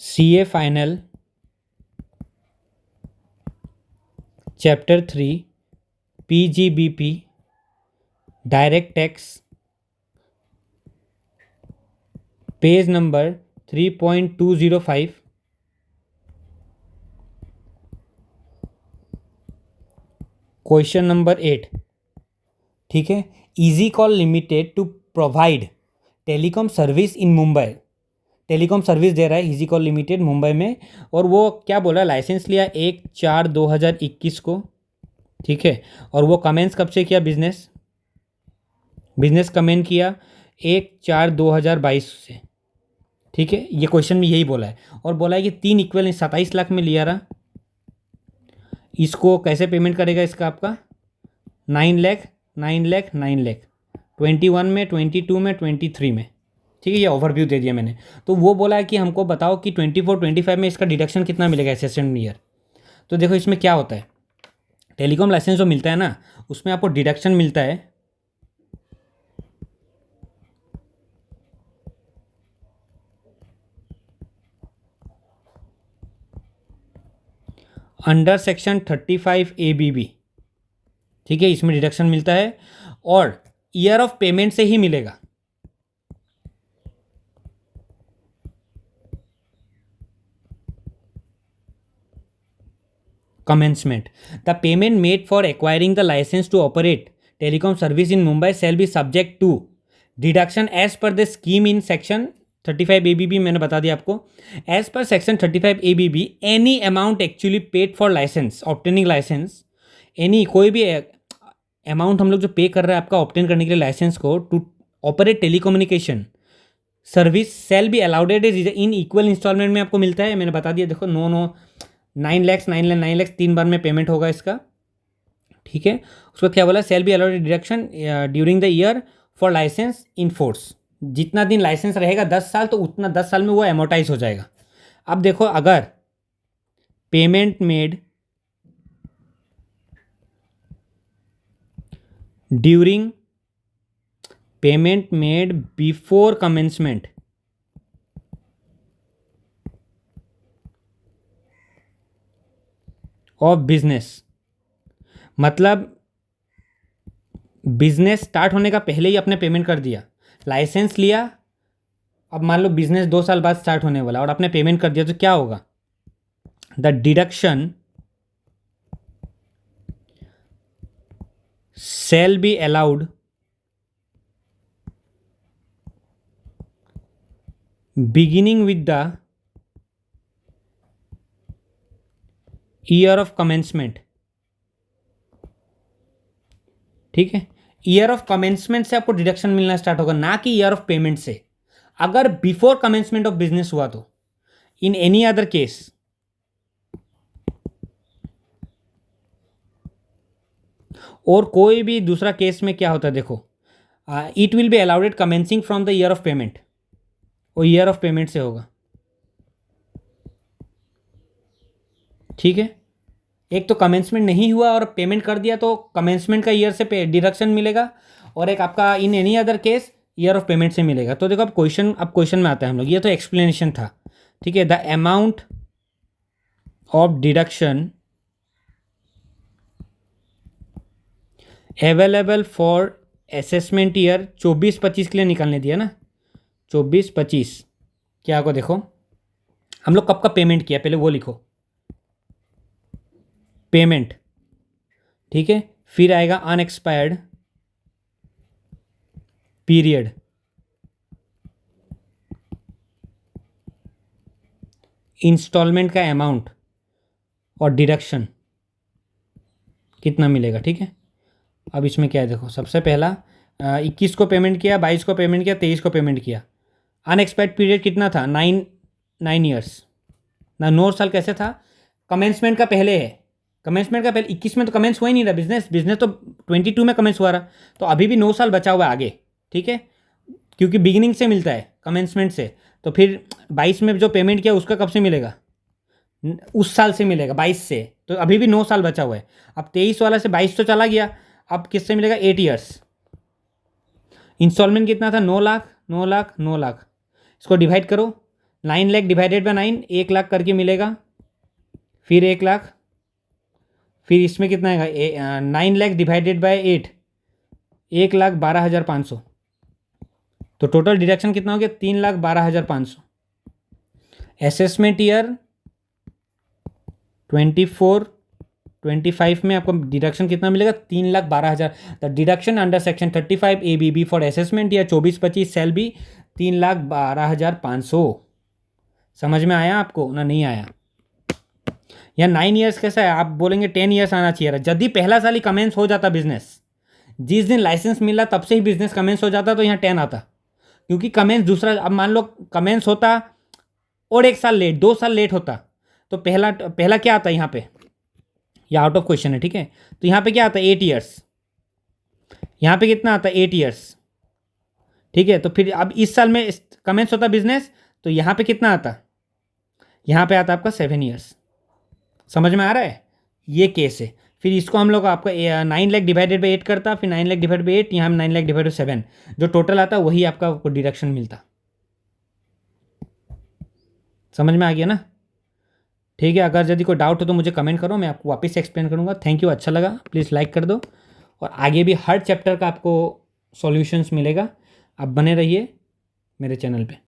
CA final chapter 3 PGBP direct tax page number 3.205 question number 8। ठीक है। Easy Call Limited to provide telecom service in Mumbai. Telecom service दे रहा है Easy Call limited Mumbai में, और वो क्या बोल रहा है, लाइसेंस लिया 1/4/2021 को। ठीक है। और वो कमेंस कब से किया, बिजनेस कमेंट किया 1/4/2022 से। ठीक है, ये क्वेश्चन में यही बोला है, और बोला है कि 3 इक्वल 27 लाख में लिया रहा। इसको कैसे पेमेंट करेगा, इसका आपका 9 लाख 9 लाख 9 लाख 21 में, 22 में, 23 में। ठीक है, ये ओवरव्यू दे दिया मैंने। तो वो बोला है कि हमको बताओ कि 24 25 में इसका डिडक्शन कितना मिलेगा एसेसमेंट ईयर। तो देखो इसमें क्या होता है, टेलीकॉम लाइसेंस जो मिलता है ना, उसमें आपको डिडक्शन मिलता है अंडर सेक्शन 35 ABB। ठीक है, इसमें डिडक्शन मिलता है और ईयर ऑफ पेमेंट से ही मिलेगा। Commencement. The payment made for acquiring the license to operate telecom service in Mumbai shall be subject to deduction as per the scheme in section 35 ABB। मैंने बता दिया आपको, as per section 35 ABB any amount actually paid for license obtaining license, any कोई भी amount हम लोग जो पे कर रहे हैं आपका ऑप्टेन करने के लिए लाइसेंस को, to operate telecommunication service shall be allowed in equal instalment में आपको मिलता है। मैंने बता दिया, देखो 9 लाख 9 लाख 3 बार में पेमेंट होगा इसका। ठीक है, उसको क्या बोला, shall be allowed deduction during the year for licence in force. जितना दिन लाइसेंस रहेगा 10 साल, तो उतना 10 साल में वो एमोटाइज हो जाएगा। अब देखो, अगर payment made during payment made before commencement of business, मतलब बिजनेस स्टार्ट होने का पहले ही अपने पेमेंट कर दिया, लाइसेंस लिया, अब मान लो बिजनेस 2 साल बाद स्टार्ट होने वाला और आपने पेमेंट कर दिया, तो क्या होगा, the deduction shall be allowed beginning with the year of commencement। ठीक है, ईयर ऑफ कमेंसमेंट से आपको डिडक्शन मिलना स्टार्ट होगा, ना कि ईयर ऑफ पेमेंट से। अगर बिफोर कमेंसमेंट ऑफ बिजनेस हुआ तो, इन एनी अदर केस, और कोई भी दूसरा केस में क्या होता है, देखो it will be allowed commencing from the year of payment, वो ईयर ऑफ पेमेंट से होगा। ठीक है, एक तो कमेंसमेंट नहीं हुआ और पेमेंट कर दिया तो कमेंसमेंट का ईयर से डिडक्शन मिलेगा, और एक आपका in any other case year of payment से मिलेगा। तो देखो अब क्वेश्चन में आता है हम लोग, ये तो एक्सप्लेनेशन था। ठीक है, the amount of deduction available for assessment year 24-25 के लिए निकालने दिया ना, 24-25। क्या को देखो, हम लोग कब कब पेमेंट किया पहले वो लिखो, पेमेंट। ठीक है, फिर आएगा अनएक्सपायर्ड पीरियड, इंस्टॉलमेंट का अमाउंट और डिडक्शन कितना मिलेगा। ठीक है, अब इसमें क्या है, देखो सबसे पहला 21 को पेमेंट किया, 22 को पेमेंट किया, 23 को पेमेंट किया। अनएक्सपेक्ट पीरियड कितना था, 9 ईयर्स ना, 9 साल कैसे था, कमेंसमेंट का पहले है, कमेंसमेंट का पहले 21 में तो कमेंस हुआ ही नहीं रहा, बिजनेस तो 22 में कमेंस हुआ रहा, तो अभी भी 9 साल बचा हुआ है आगे। ठीक है, क्योंकि बिगिनिंग से मिलता है कमेंसमेंट से, तो फिर 22 में जो पेमेंट किया उसका कब से मिलेगा, उस साल से मिलेगा 22 से, तो अभी भी 9 साल बचा हुआ है। अब 23 वाला से 22 तो चला गया, अब किससे मिलेगा, 8 ईयर्स। इंस्टॉलमेंट कितना था, 9 लाख 9 लाख 9 लाख, इसको डिवाइड करो 9 लाख डिवाइडेड बाय 9, 1 लाख करके मिलेगा, फिर 1 लाख, फिर इसमें कितना आएगा 9 लाख डिवाइडेड बाय 8, 1,12,500। तो टोटल डिडक्शन कितना हो गया 3,12,500। असेसमेंट ईयर 24-25 में आपको डिडक्शन कितना मिलेगा 3,12,000। The deduction under section 35 ABB for assessment year 24-25 shall be 3,12,500। समझ में आया आपको ना, नहीं आया? या 9 ईयर्स कैसा है, आप बोलेंगे 10 ईयर्स आना चाहिए। जब भी पहला साल ही कमेंस हो जाता बिजनेस, जिस दिन लाइसेंस मिला तब से ही बिजनेस कमेंस हो जाता, तो यहाँ 10 आता। क्योंकि कमेंस दूसरा, अब मान लो कमेंस होता और 1 साल लेट, 2 साल लेट होता, तो पहला क्या आता है यहाँ पे, या आउट ऑफ क्वेश्चन है, ठीक है। तो यहाँ पे क्या आता है 8 ईयर्स, यहाँ पे कितना आता है 8 ईयर्स, ठीक है। तो फिर अब इस साल में कमेंस होता बिजनेस, तो यहाँ पे कितना आता, यहाँ पे आता आपका 7 ईयर्स। समझ में आ रहा है? ये केस है। फिर इसको हम लोग आपका 9 लाख डिवाइडेड बाई 8 करता, फिर 9 लाख डिवाइड बाई 8, यहाँ 9 लाख डिवाइड बाई 7, जो टोटल आता वही आपका डिडक्शन मिलता। समझ में आ गया ना? ठीक है। अगर यदि कोई डाउट हो तो मुझे कमेंट करो, मैं आपको वापस से एक्सप्लेन करूँगा। थैंक यू, अच्छा लगा प्लीज़ लाइक कर दो, और आगे भी हर चैप्टर का आपको सॉल्यूशंस मिलेगा। आप बने रहिए मेरे चैनल पे।